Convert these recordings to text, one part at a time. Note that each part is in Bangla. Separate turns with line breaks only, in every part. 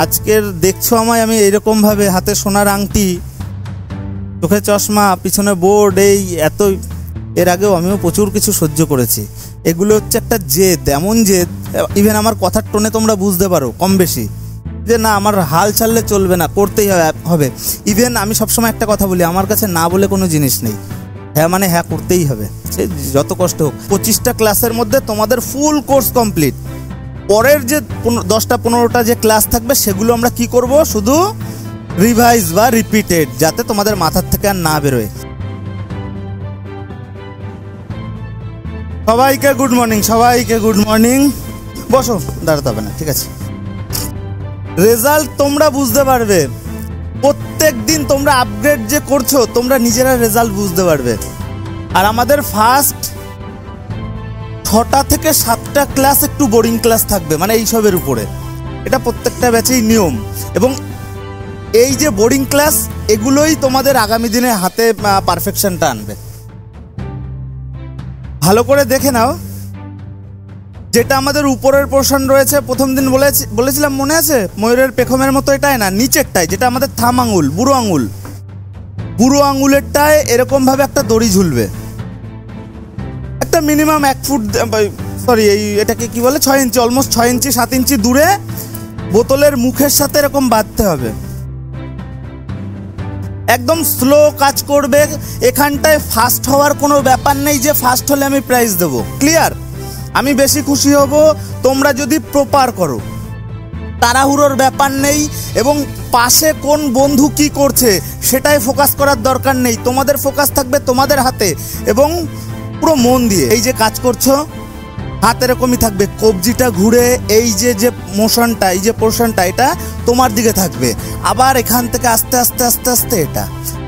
আজকের দেখছো আমায় আমি এইরকমভাবে হাতে সোনার আংটি, চোখে চশমা, পিছনে বোর্ড, এই এত, এর আগেও আমিও প্রচুর কিছু সহ্য করেছি। এগুলো হচ্ছে একটা জেদ, এমন জেদ, ইভেন আমার কথার টোনে তোমরা বুঝতে পারো কম বেশি যে না আমার হাল ছাড়লে চলবে না, করতেই হবে। ইভেন আমি সবসময় একটা কথা বলি, আমার কাছে না বলে কোনো জিনিস নেই, হ্যাঁ মানে হ্যাঁ করতেই হবে, সে যত কষ্ট হোক। 25টা ক্লাসের মধ্যে তোমাদের ফুল কোর্স কমপ্লিট। পরের যে 10টা 15টা যে ক্লাস থাকবে সেগুলো আমরা কি করব, শুধু রিভাইজ বা রিপিটেড, যাতে তোমাদের মাথার থেকে আর না বেরোয়। সবাইকে গুড মর্নিং, সবাইকে গুড মর্নিং। বসো, দাঁড়াতে হবে না, ঠিক আছে। রেজাল্ট তোমরা বুঝতে পারবে, প্রত্যেক দিন তোমরা আপগ্রেড যে করছো তোমরা নিজেরা রেজাল্ট বুঝতে পারবে। আর আমাদের ফার্স্ট 6টা থেকে 7টা ক্লাস একটু বোরিং ক্লাস থাকবে, মানে এইসবের উপরে, এটা প্রত্যেকটা ব্যাচেই নিয়ম। এবং এই যে বোরিং ক্লাস, এগুলোই তোমাদের আগামী দিনে হাতে পারফেকশনটা আনবে। ভালো করে দেখে নাও, যেটা আমাদের উপরের পোর্শন রয়েছে, প্রথম দিন বলেছিলাম মনে আছে, ময়ূরের পেখমের মতো, এটাই না, নিচেরটায় যেটা আমাদের থাম আঙুল, বুড়ো আঙুলেরটায় এরকম ভাবে একটা দড়ি ঝুলবে, একটা মিনিমাম 1 ফুট, সরি এই এটাকে কি বলে, 6 ইঞ্চি, অলমোস্ট 6 ইঞ্চি 7 ইঞ্চি দূরে বোতলের মুখের সাথে এরকম বাঁধতে হবে। একদম স্লো কাজ করবে, এখানটায় ফাস্ট হওয়ার কোনো ব্যাপার নেই যে ফাস্ট হলে আমি প্রাইজ দেবো। ক্লিয়ার? আমি বেশি খুশি হব তোমরা যদি প্রপার করো, তাড়াহুড়োর ব্যাপার নেই। এবং পাশে কোন বন্ধু কি করছে সেটাই ফোকাস করার দরকার নেই, তোমাদের ফোকাস থাকবে তোমাদের হাতে এবং পুরো মন দিয়ে। এই যে কাজ করছো, হাত এরকমই থাকবে, কবজিটা ঘুরে এই যে মোশনটা, এই যে পোর্শনটা, এটা তোমার দিকে থাকবে। আবার এখান থেকে আস্তে আস্তে আস্তে আস্তে এটা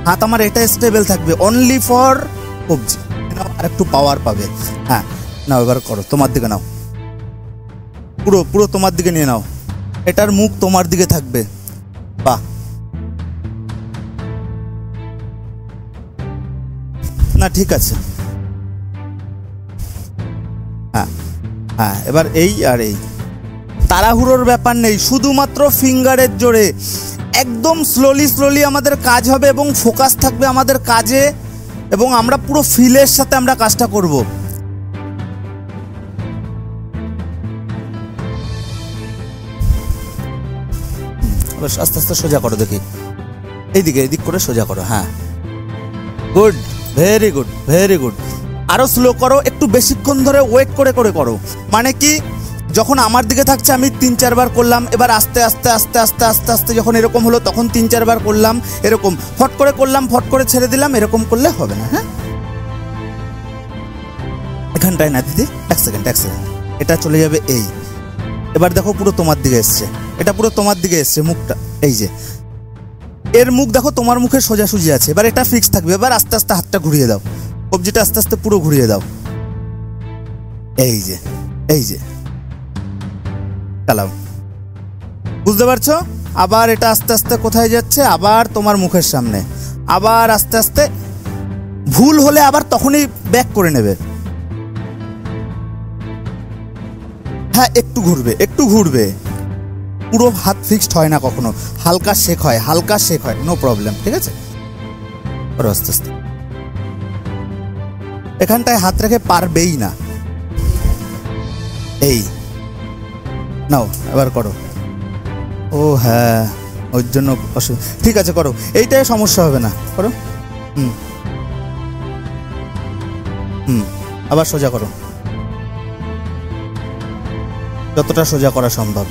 হাত আমার এটা স্টেবল থাকবে, অনলি ফর কবজি। আর একটু পাওয়ার পাবে। হ্যাঁ নাও, এবার করো, তোমার দিকে নাও, পুরো তোমার দিকে নিয়ে নাও, এটার মুখ তোমার দিকে থাকবে। বাহ, না ঠিক আছে। হ্যাঁ হ্যাঁ, এবার এই আর এই, তাড়াহুড়োর ব্যাপার নেই, শুধুমাত্র ফিঙ্গারের জোরে একদম স্লোলি আমাদের কাজ হবে এবং ফোকাস থাকবে আমাদের কাজে, এবং আমরা পুরো ফিলের সাথে আমরা কাজটা করব। আস্তে আস্তে সোজা করো, দেখি এইদিকে, এদিক করে সোজা করো। হ্যাঁ good, very good, very good. আরো স্লো করো, একটু বেশিক্ষণ ধরে ওয়েট করে করো। মানে কি, যখন আমার দিকে থাকছে আমি 3-4 বার করলাম, এবার আস্তে আস্তে আস্তে আস্তে আস্তে আস্তে যখন এরকম হলো তখন 3-4 বার করলাম, এরকম ফট করে করলাম, ফট করে ছেড়ে দিলাম, এরকম করলে হবে না। হ্যাঁ, এখানটায় না দিদি, এক সেকেন্ড, এটা চলে যাবে এই। এবার দেখো পুরো তোমার দিকে এসছে, এটা পুরো তোমার দিকে এসছে মুখটা, এই যে এর মুখ দেখো তোমার মুখে সোজাসুজি আছে, এবার এটা ফিক্স থাকবে। এবার আস্তে আস্তে হাতটা ঘুরিয়ে দাও, কবজিটা আস্তে আস্তে পুরো ঘুরিয়ে দাও, এই যে চালাও, বুঝতে পারছো? আবার এটা আস্তে আস্তে কোথায় যাচ্ছে, আবার তোমার মুখের সামনে, আবার আস্তে আস্তে, ভুল হলে আবার তখনই ব্যাক করে নেবে। হ্যাঁ একটু ঘুরবে, পুরো হাত ফিক্সড হয় না কখনো, হালকা শেক হয়, নো প্রবলেম, ঠিক আছে? আস্তে আস্তে এখানটায় হাত রেখে পারবেই না, এই নাও, এবার করো। ও হ্যাঁ, ওর জন্য ঠিক আছে, করো, এইটাই সমস্যা হবে না, করো। আবার সোজা করো, যতটা সোজা করা সম্ভব।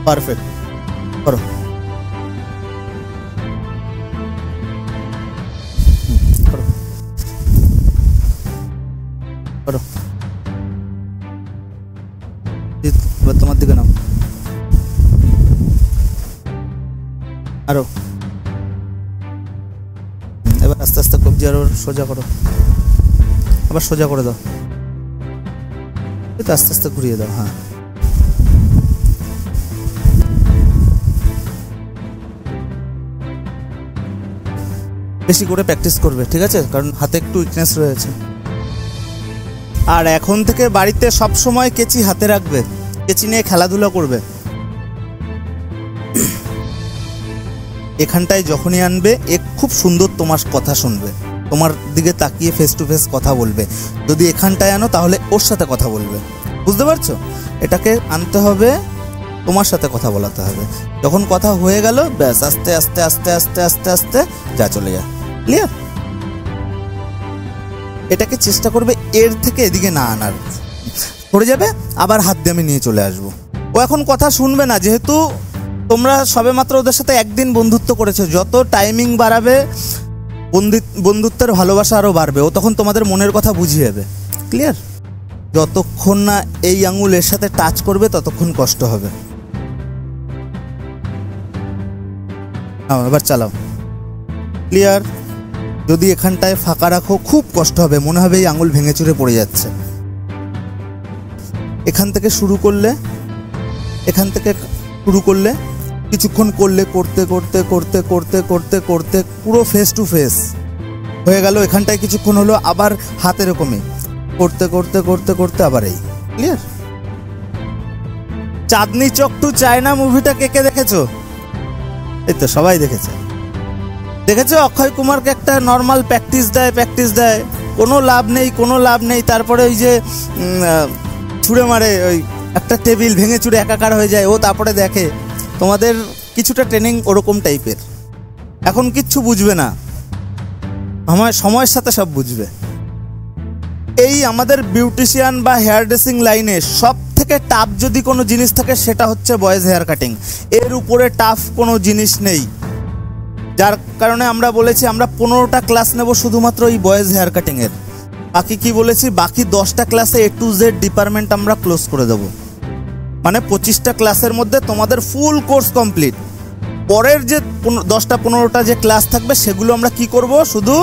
পারফেক্ট, করো। এবার তোমার দিকে নাও, আরো, এবার আস্তে আস্তে কবজি আরো সোজা করো, আবার সোজা করে দাও, এটা আস্তে আস্তে ঘুরিয়ে দাও। হ্যাঁ বেশি করে প্র্যাকটিস করবে, ঠিক আছে? কারণ হাতে একটু উইকনেস রয়েছে। আর এখন থেকে বাড়িতে সব সময় কেচি হাতে রাখবে, কেচি নিয়ে খেলাধুলা করবে। এখানটায় যখনই আনবে খুব সুন্দর তোমার কথা শুনবে, তোমার দিকে তাকিয়ে ফেস টু ফেস কথা বলবে। যদি এখানটায় আনো তাহলে ওর সাথে কথা বলবে, বুঝতে পারছো? এটাকে আনতে হবে, তোমার সাথে কথা বলাতে হবে। যখন কথা হয়ে গেল ব্যাস আস্তে আস্তে আস্তে আস্তে আস্তে আস্তে যা চলে যা। ক্লিয়ার? এটাকে চেষ্টা করবে এর থেকে এদিকে না আনার। পড়ে যাবে, আবার হাত দিয়ে আমি নিয়ে চলে আসবো। ও এখন কথা শুনবে না, যেহেতু তোমরা সবেমাত্র ওদের সাথে একদিন বন্ধুত্ব করেছো। যত টাইমিং বাড়াবে বন্ধুত্বের ভালোবাসা আরও বাড়বে। ও তখন তোমাদের মনের কথা বুঝিয়ে যাবে। ক্লিয়ার? যতক্ষণ না এই আঙুল এর সাথে টাচ করবে ততক্ষণ কষ্ট হবে। এবার চালাও। ক্লিয়ার? যদি এখানটায় ফাঁকা রাখো খুব কষ্ট হবে, মনে হবে এই আঙুল ভেঙে চুরে পড়ে যাচ্ছে। এখান থেকে শুরু করলে কিছুক্ষণ করলে করতে করতে করতে করতে করতে করতে পুরো ফেস টু ফেস হয়ে গেল। এখানটায় কিছুক্ষণ হলো, আবার হাতে এরকমই করতে করতে করতে করতে আবার এই। Clear? Chandni Chowk two China মুভিটা কে কে দেখেছো? এই তো সবাই দেখেছো। অক্ষয় কুমারকে একটা নর্মাল প্র্যাকটিস দেয়, কোনো লাভ নেই। তারপরে ওই যে ছুঁড়ে মারে, ওই একটা টেবিল ভেঙে চুরে একাকার হয়ে যায়। ও তারপরে দেখে। তোমাদের কিছুটা ট্রেনিং ওরকম টাইপের। এখন কিচ্ছু বুঝবে না, সময়ের সাথে সব বুঝবে। এই আমাদের বিউটিশিয়ান বা হেয়ার ড্রেসিং লাইনে সব থেকে টাফ যদি কোনো জিনিস থাকে সেটা হচ্ছে বয়েজ হেয়ার কাটিং। এর উপরে টাফ কোনো জিনিস নেই। যার কারণে আমরা বলেছি আমরা 15টা ক্লাস নেব শুধুমাত্র এই বয়েজ হেয়ার কাটিংয়ের। বাকি কি বলেছি, বাকি 10টা ক্লাসে A to Z ডিপার্টমেন্ট আমরা ক্লোজ করে দেবো। মানে 25টা ক্লাসের মধ্যে তোমাদের ফুল কোর্স কমপ্লিট। পরের যে 10টা-15টা যে ক্লাস থাকবে সেগুলো আমরা কি করব, শুধু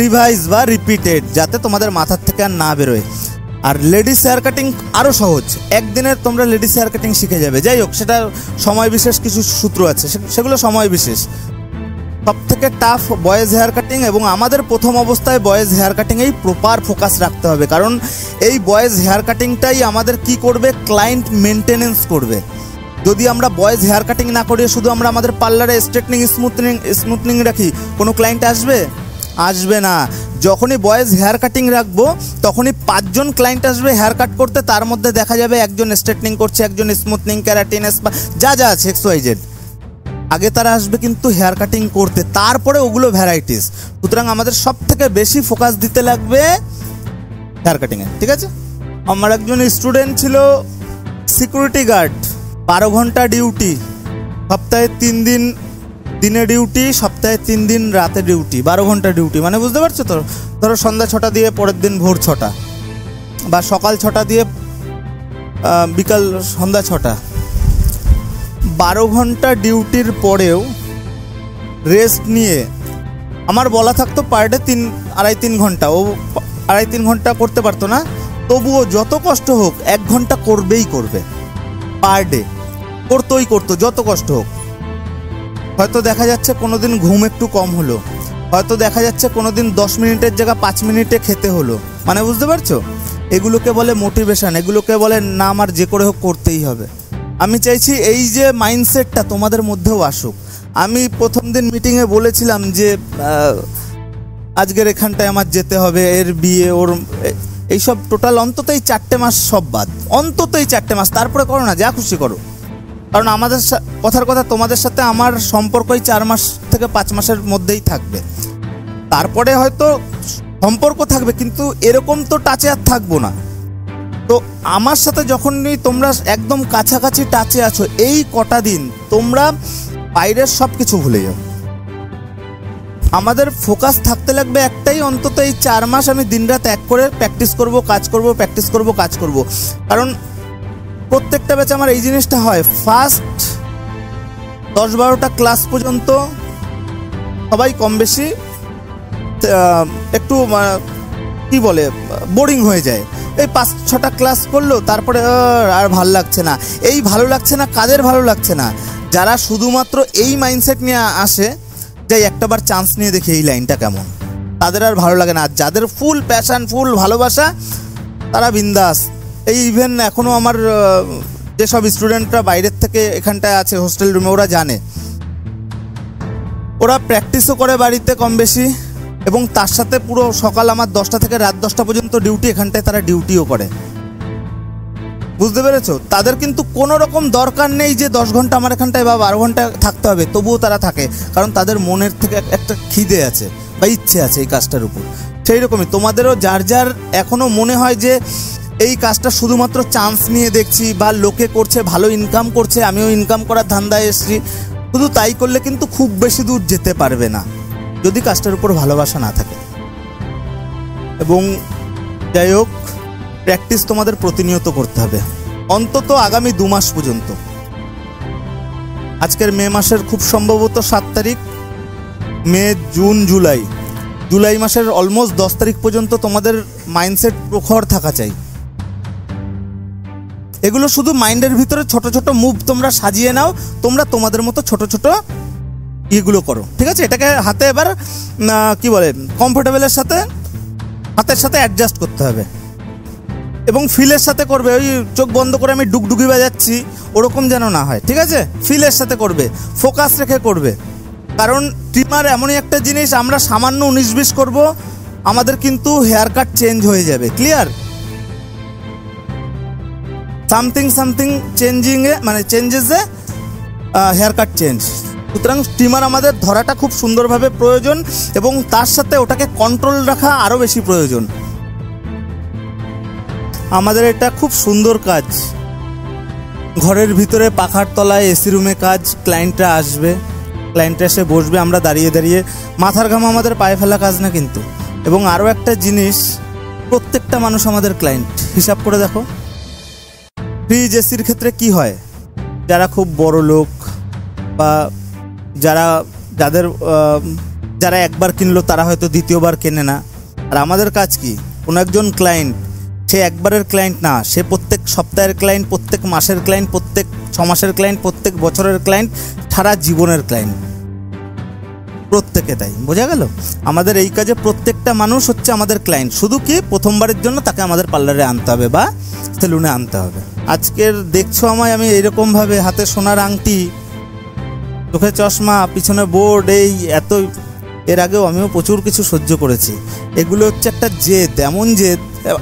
রিভাইজ বা রিপিটেড, যাতে তোমাদের মাথার থেকে আর না বেরোয়। আর লেডিস হেয়ার কাটিং আরও সহজ, একদিনের তোমরা লেডিস হেয়ার কাটিং শিখে যাবে। যাই হোক, সেটা সময় বিশেষ কিছু সূত্র আছে, সেগুলো সময় বিশেষ। সব থেকে টাফ বয়েজ হেয়ার কাটিং, এবং আমাদের প্রথম অবস্থায় বয়েজ হেয়ার কাটিংয়েই প্রপার ফোকাস রাখতে হবে। কারণ এই বয়েজ হেয়ার কাটিংটাই আমাদের কি করবে, ক্লায়েন্ট মেনটেনেন্স করবে। যদি আমরা বয়েজ হেয়ার কাটিং না করি, শুধু আমরা আমাদের পার্লারে স্ট্রেটনিং স্মুথনিং রাখি, কোনো ক্লায়েন্ট আসবে না। যখনই বয়েজ হেয়ার কাটিং রাখবো তখনই 5 জন ক্লায়েন্ট আসবে হেয়ার কাট করতে। তার মধ্যে দেখা যাবে একজন স্ট্রেটনিং করছে, একজন স্মুথনিং, ক্যারাটিন, স্পা, যা আছে XYZ। আগে তারা আসবে কিন্তু হেয়ার কাটিং করতে, তারপরে ওগুলো ভ্যারাইটিস। সুতরাং আমাদের সব থেকে বেশি ফোকাস দিতে লাগবে হেয়ার কাটিংয়ে। ঠিক আছে? আমার একজন স্টুডেন্ট ছিল সিকিউরিটি গার্ড, 12 ঘন্টা ডিউটি, সপ্তাহে 3 দিন দিনে ডিউটি, সপ্তাহে 3 দিন রাতে ডিউটি, 12 ঘন্টা ডিউটি। মানে বুঝতে পারছো তো? ধরো সন্ধ্যা 6টা দিয়ে পরের দিন ভোর 6টা, বা সকাল 6টা দিয়ে বিকাল সন্ধ্যা 6টা। 12 ঘন্টা ডিউটির পরেও রেস্ট নিয়ে আমার বলা থাকতো পার ডে 2.5-3 ঘন্টা। ও 2.5-3 ঘন্টা করতে পারতো না, তবুও যত কষ্ট হোক 1 ঘন্টা করবেই করবে পার ডে। করতো যত কষ্ট হোক। হয়তো দেখা যাচ্ছে কোনোদিন ঘুম একটু কম হলো, হয়তো দেখা যাচ্ছে কোনোদিন 10 মিনিটের জায়গা 5 মিনিটে খেতে হলো। মানে বুঝতে পারছো? এগুলোকে বলে মোটিভেশন, এগুলোকে বলে না আমার যে করে হোক করতেই হবে। আমি চাইছি এই যে মাইন্ডসেটটা তোমাদের মধ্যেও আসুক। আমি প্রথম দিন মিটিংয়ে বলেছিলাম যে আজকের এখানটায় আমার যেতে হবে, এর বিয়ে, ওর এইসব টোটাল অন্তত 4টে মাস সব বাদ, অন্তত 4টে মাস। তারপরে করো না, যা খুশি করো। কারণ আমাদের কথার কথা, তোমাদের সাথে আমার সম্পর্কই 4 মাস থেকে 5 মাসের মধ্যেই থাকবে। তারপরে হয়তো সম্পর্ক থাকবে, কিন্তু এরকম তো টাচে আর থাকবো না। তো আমার সাথে যখনই তোমরা একদম কাছাকাছি টাচে আছো, এই কটা দিন তোমরা বাইরের সব কিছু ভুলে যাও। আমাদের ফোকাস থাকতে লাগবে একটাই, অন্তত এই 4 মাস আমি দিনরাত এক করে প্র্যাকটিস করব, কাজ করব, প্র্যাকটিস করব, কাজ করব। কারণ প্রত্যেকটা ব্যাচে আমার এই জিনিসটা হয়, ফার্স্ট 10-12টা ক্লাস পর্যন্ত সবাই কম বেশি একটু কি বলে বোরিং হয়ে যায়। এই 5-6টা ক্লাস করলো, তারপরে আর ভালো লাগছে না। এই ভালো লাগছে না কাদের ভালো লাগছে না? যারা শুধুমাত্র এই মাইন্ডসেট নিয়ে আসে যে একটাবার চান্স নিয়ে দেখি এই লাইনটা কেমন, তাদের আর ভালো লাগে না। আর যাদের ফুল প্যাশন, ফুল ভালোবাসা, তারা বিন্দাস। এই ইভেন এখনও আমার যেসব স্টুডেন্টরা বাইরের থেকে এখানটায় আছে হোস্টেল রুমে, ওরা জানে ওরা প্র্যাকটিসও করে বাড়িতে কম বেশি, এবং তার সাথে পুরো সকাল আমার 10টা থেকে রাত 10টা পর্যন্ত ডিউটি, এখানটায় তারা ডিউটিও করে। বুঝতে পেরেছো? তাদের কিন্তু কোনো রকম দরকার নেই যে 10 ঘন্টা আমার এখানটায় বা 12 ঘন্টা থাকতে হবে, তবুও তারা থাকে, কারণ তাদের মনের থেকে একটা খিদে আছে বা ইচ্ছে আছে এই কাজটার উপর। সেই রকমই তোমাদেরও যার যার এখনও মনে হয় যে এই কাজটা শুধুমাত্র চান্স নিয়ে দেখছি বা লোকে করছে, ভালো ইনকাম করছে, আমিও ইনকাম করার ধান্দায় এসেছি, শুধু তাই করলে কিন্তু খুব বেশি দূর যেতে পারবে না যদি কাজটার উপর ভালোবাসা না থাকে। এবং যাই হোক, প্র্যাকটিস তোমাদের প্রতিনিয়ত করতে হবে, অন্তত আগামী 2 মাস পর্যন্ত। আজকের মে মাসের খুব সম্ভবত 7 তারিখ, মে, জুন, জুলাই মাসের অলমোস্ট 10 তারিখ পর্যন্ত তোমাদের মাইন্ডসেট প্রখর থাকা চাই। এগুলো শুধু মাইন্ডের ভিতরে ছোট ছোট মুভ তোমরা সাজিয়ে নাও, তোমরা তোমাদের মতো ছোট ছোট ইয়েগুলো করো, ঠিক আছে? এটাকে হাতে এবার কি বলে, কমফোর্টেবলের সাথে, হাতের সাথে অ্যাডজাস্ট করতে হবে এবং ফিলের সাথে করবে। ওই চোখ বন্ধ করে আমি ডুগডুগি বাজাচ্ছি ওরকম যেন না হয়, ঠিক আছে? ফিলের সাথে করবে, ফোকাস রেখে করবে, কারণ ট্রিমার এমনই একটা জিনিস, আমরা সামান্য 19-20 করবো, আমাদের কিন্তু হেয়ার কাট চেঞ্জ হয়ে যাবে। ক্লিয়ার? সামথিং চেঞ্জিংয়ে মানে চেঞ্জেসে হেয়ার কাট চেঞ্জ। সুতরাং ট্রিমার আমাদের ধরাটা খুব সুন্দরভাবে প্রয়োজন এবং তার সাথে ওটাকে কন্ট্রোল রাখা আরও বেশি প্রয়োজন। আমাদের এটা খুব সুন্দর কাজ, ঘরের ভিতরে পাখার তলায় এসি রুমে কাজ। ক্লায়েন্টরা আসবে, ক্লায়েন্টরা এসে বসবে, আমরা দাঁড়িয়ে দাঁড়িয়ে, মাথার ঘাম আমাদের পায়ে ফেলা কাজ না কিন্তু। এবং আরও একটা জিনিস, প্রত্যেকটা মানুষ আমাদের ক্লায়েন্ট। হিসাব করে দেখো, ফ্রিজ এসির ক্ষেত্রে কি হয়, যারা খুব বড় লোক বা যারা একবার কিনলো তারা হয়তো দ্বিতীয়বার কেনে না। আর আমাদের কাজ কি, কোনো একজন ক্লায়েন্ট, সে একবারের ক্লায়েন্ট না, সে প্রত্যেক সপ্তাহের ক্লায়েন্ট, প্রত্যেক মাসের ক্লায়েন্ট, প্রত্যেক 6 মাসের ক্লায়েন্ট, প্রত্যেক বছরের ক্লায়েন্ট, সারা জীবনের ক্লায়েন্ট, প্রত্যেকে। তাই বোঝা গেল? আমাদের এই কাজে প্রত্যেকটা মানুষ হচ্ছে আমাদের ক্লায়েন্ট, শুধু কি প্রথমবারের জন্য তাকে আমাদের পার্লারে আনতে হবে বা সেলুনে আনতে হবে। আজকের দেখছো আমায়, আমি এইরকমভাবে হাতে সোনার আংটি, চোখে চশমা, পিছনে বোর্ড, এই এত, এর আগেও আমিও প্রচুর কিছু সহ্য করেছি। এগুলো হচ্ছে একটা জেদ, এমন জেদ,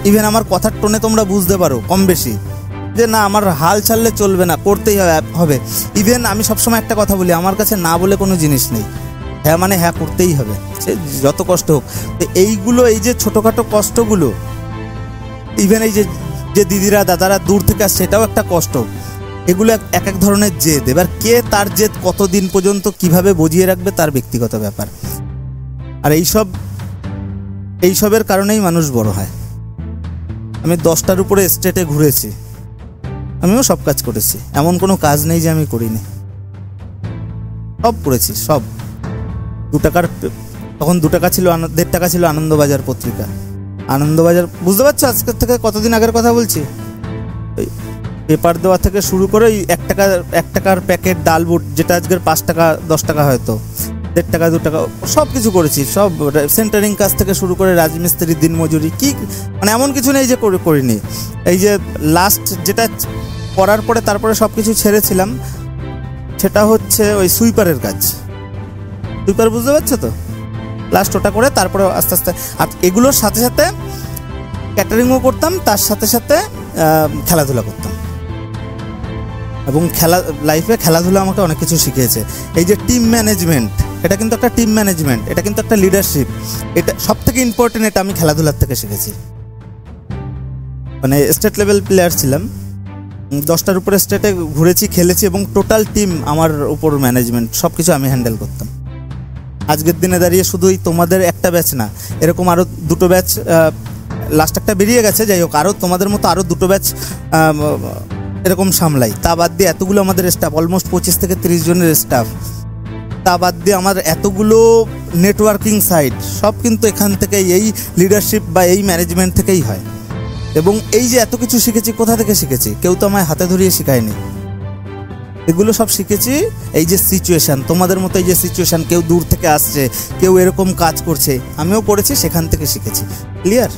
ইভেন আমার কথার টোনে তোমরা বুঝতে পারো কম বেশি যে না, আমার হাল ছাড়লে চলবে না, করতেই হবে। ইভেন আমি সবসময় একটা কথা বলি, আমার কাছে না বলে কোনো জিনিস নেই, হ্যাঁ মানে হ্যাঁ করতেই হবে, সে যত কষ্ট হোক। তো এইগুলো, এই যে ছোটোখাটো কষ্টগুলো, ইভেন এই যে দিদিরা দাদারা দূর থেকে আসছে, সেটাও একটা কষ্ট। এগুলো এক এক ধরনের জেদ। এবার কে তার জেদ কতদিন পর্যন্ত কিভাবে বুঝিয়ে রাখবে তার ব্যক্তিগত ব্যাপার। আর এইসবের কারণেই মানুষ বড় হয়। আমি 10টার উপরে স্টেটে ঘুরেছি, আমিও সব কাজ করেছি, এমন কোনো কাজ নেই যে আমি করিনি, সব করেছি, সব। 2 টাকার, তখন 2 টাকা ছিল, 1.5 টাকা ছিল আনন্দবাজার পত্রিকা। আনন্দবাজার, বুঝতে পারছো আজকের থেকে কতদিন আগের কথা বলছি? ওই পেপার দেওয়া থেকে শুরু করে ওই 1 টাকার প্যাকেট ডাল বুট, যেটা আজকের 5 টাকা 10 টাকা, হয়তো 1.5 টাকা 2 টাকা, সব কিছু করেছি। সব সেন্টারিং কাজ থেকে শুরু করে রাজমিস্ত্রি, দিনমজুরি, কি মানে এমন কিছু নেই যে করিনি। এই যে লাস্ট যেটা করার পরে তারপরে সব কিছু ছেড়েছিলাম, সেটা হচ্ছে ওই সুইপারের কাজ। সুইপার, বুঝতে পারছো তো? লাস্ট ওটা করে তারপরে আস্তে আস্তে, আর এগুলোর সাথে সাথে ক্যাটারিংও করতাম, তার সাথে সাথে খেলাধুলা করতাম। এবং লাইফে খেলাধুলা আমাকে অনেক কিছু শিখিয়েছে। এই যে টিম ম্যানেজমেন্ট, এটা কিন্তু একটা টিম ম্যানেজমেন্ট, এটা কিন্তু একটা লিডারশিপ, এটা সব থেকে ইম্পর্টেন্ট। এটা আমি খেলাধুলার থেকে শিখেছি। মানে স্টেট লেভেল প্লেয়ার ছিলাম, 10টার উপরে স্টেটে ঘুরেছি, খেলেছি, এবং টোটাল টিম আমার উপর ম্যানেজমেন্ট, সব কিছু আমি হ্যান্ডেল করতাম। আজকের দিনে দাঁড়িয়ে শুধুই তোমাদের একটা ব্যাচ না, এরকম আরও 2টো ব্যাচ, লাস্ট একটা বেরিয়ে গেছে, যাই হোক, আরও তোমাদের মতো আরও 2টো ব্যাচ এরকম সামলাই। তা বাদ দিয়ে এতগুলো আমাদের স্টাফ, অলমোস্ট 25 থেকে 30 জনের স্টাফ, তা বাদ দিয়ে আমার এতগুলো নেটওয়ার্কিং সাইট, সব কিন্তু এখান থেকে, এই লিডারশিপ বা এই ম্যানেজমেন্ট থেকেই হয়। এবং এই যে এত কিছু শিখেছি, কোথা থেকে শিখেছি? কেউ তো আমায় হাতে ধরিয়ে শেখায়নি, এগুলো সব শিখেছি এই যে সিচুয়েশান, তোমাদের মতো এই যে সিচুয়েশান, কেউ দূর থেকে আসছে, কেউ এরকম কাজ করছে, আমিও করেছি, সেখান থেকে শিখেছি। ক্লিয়ার?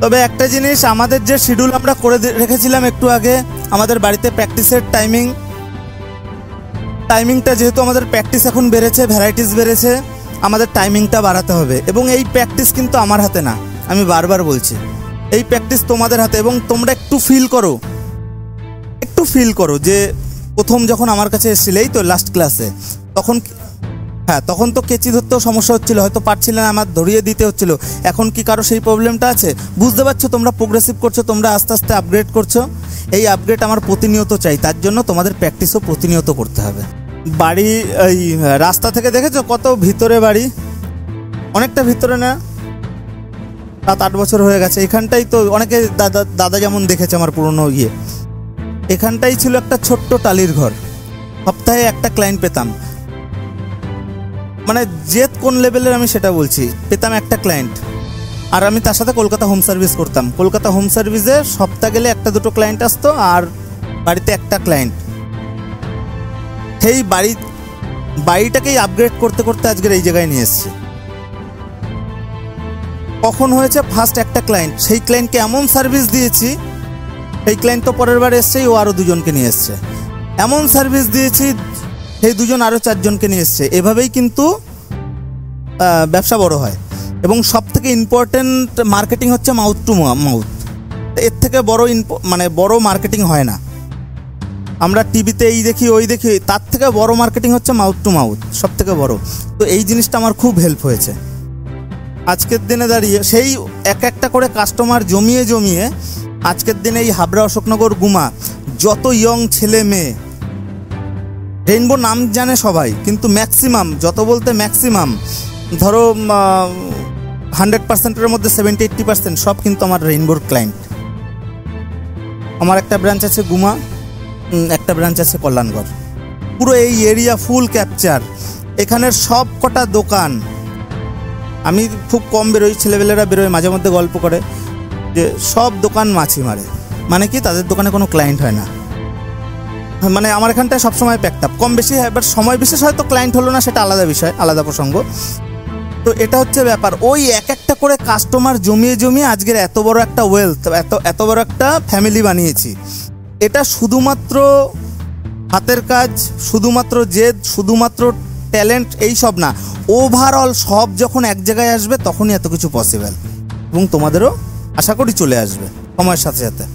তবে একটা জিনিস, আমাদের যে শিডিউল আমরা করে রেখেছিলাম একটু আগে, আমাদের বাড়িতে প্র্যাকটিসের টাইমিংটা, যেহেতু আমাদের প্র্যাকটিস এখন বেড়েছে, ভ্যারাইটিস বেড়েছে, আমাদের টাইমিংটা বাড়াতে হবে। এবং এই প্র্যাকটিস কিন্তু আমার হাতে না, আমি বারবার বলছি, এই প্র্যাকটিস তোমাদের হাতে। এবং তোমরা একটু ফিল করো যে প্রথম যখন আমার কাছে এসেছিলে, এই তো লাস্ট ক্লাসে, তখন তো কেচি ধরতেও সমস্যা হচ্ছিল, হয়তো পারছিলে না, আমার ধরিয়ে দিতে হচ্ছিল। এখন কি কারো সেই প্রবলেমটা আছে? বুঝতে পারছো, তোমরা প্রোগ্রেসিভ করছো, তোমরা আস্তে আস্তে আপগ্রেড করছো। এই আপগ্রেড আমার প্রতিনিয়ত চাই, তার জন্য তোমাদের প্র্যাকটিসও প্রতিনিয়ত করতে হবে। বাড়ি এই রাস্তা থেকে দেখেছো কত ভিতরে বাড়ি, অনেকটা ভিতরে না, 7-8 বছর হয়ে গেছে। এখানটাই তো অনেকে দাদা যেমন দেখেছে আমার পুরনো এখানটাই ছিল একটা ছোট্ট টালির ঘর। সপ্তাহে একটা ক্লায়েন্ট পেতাম, মানে জেদ কোন লেভেলের আমি সেটা বলছি, পেতাম একটা ক্লায়েন্ট। আর আমি তার সাথে কলকাতা হোম সার্ভিস করতাম। কলকাতা হোম সার্ভিসে সপ্তাহ গেলে 1-2 ক্লায়েন্ট আসতো, আর বাড়িতে একটা ক্লায়েন্ট। সেই বাড়িটাকেই আপগ্রেড করতে করতে আজকের এই জায়গায় নিয়ে এসেছি। কখন হয়েছে? ফার্স্ট একটা ক্লায়েন্ট, সেই ক্লায়েন্টকে এমন সার্ভিস দিয়েছি, সেই ক্লায়েন্ট তো পরের বার এসছেই, ও আরও 2জনকে নিয়ে এসছে। এমন সার্ভিস দিয়েছি, সেই 2জন আরও 4জনকে নিয়ে এসছে। এভাবেই কিন্তু ব্যবসা বড় হয়। এবং সব থেকে ইম্পর্টেন্ট মার্কেটিং হচ্ছে মাউথ টু মাউথ। এর থেকে বড় মার্কেটিং হয় না। আমরা টিভিতে এই দেখি ওই দেখি, তার থেকে বড় মার্কেটিং হচ্ছে মাউথ টু মাউথ, সব থেকে বড়। তো এই জিনিসটা আমার খুব হেল্প হয়েছে আজকের দিনে দাঁড়িয়ে। সেই একটা করে কাস্টমার জমিয়ে আজকের দিনে এই হাবড়া, অশোকনগর, গুমা যত ইয়ং ছেলে মেয়ে, রেইনবো নাম জানে সবাই, কিন্তু ম্যাক্সিমাম, যত বলতে ম্যাক্সিমাম ধরো 100%-এর মধ্যে 70-80% সব কিন্তু আমার রেইনবোর ক্লায়েন্ট। আমার একটা ব্রাঞ্চ আছে গুমা, একটা ব্রাঞ্চ আছে কল্যাণগড়। পুরো এই এরিয়া ফুল ক্যাপচার। এখানের সব কটা দোকান, আমি খুব কম বেরোই, ছেলেবেলেরা বেরোয়, মাঝে মধ্যে গল্প করে যে সব দোকান মাছি মারে, মানে কি তাদের দোকানে কোনো ক্লায়েন্ট হয় না। মানে আমার এখানটায় সবসময় প্যাকড আপ, কম বেশি হয়, বাট সময় বিশেষ হয়তো ক্লায়েন্ট হলো না, সেটা আলাদা বিষয়, আলাদা প্রসঙ্গ। তো এটা হচ্ছে ব্যাপার। ওই একটা করে কাস্টমার জমিয়ে আজকের এত বড় একটা ওয়েলথ, এত বড় একটা ফ্যামিলি বানিয়েছি। এটা শুধুমাত্র হাতের কাজ, শুধুমাত্র জেদ, শুধুমাত্র ট্যালেন্ট, এই সব না, ওভারঅল সব যখন এক জায়গায় আসবে তখনই এত কিছু পসিবল। এবং তোমাদেরও আশা করি চলে আসবে সময়ের সাথে সাথে।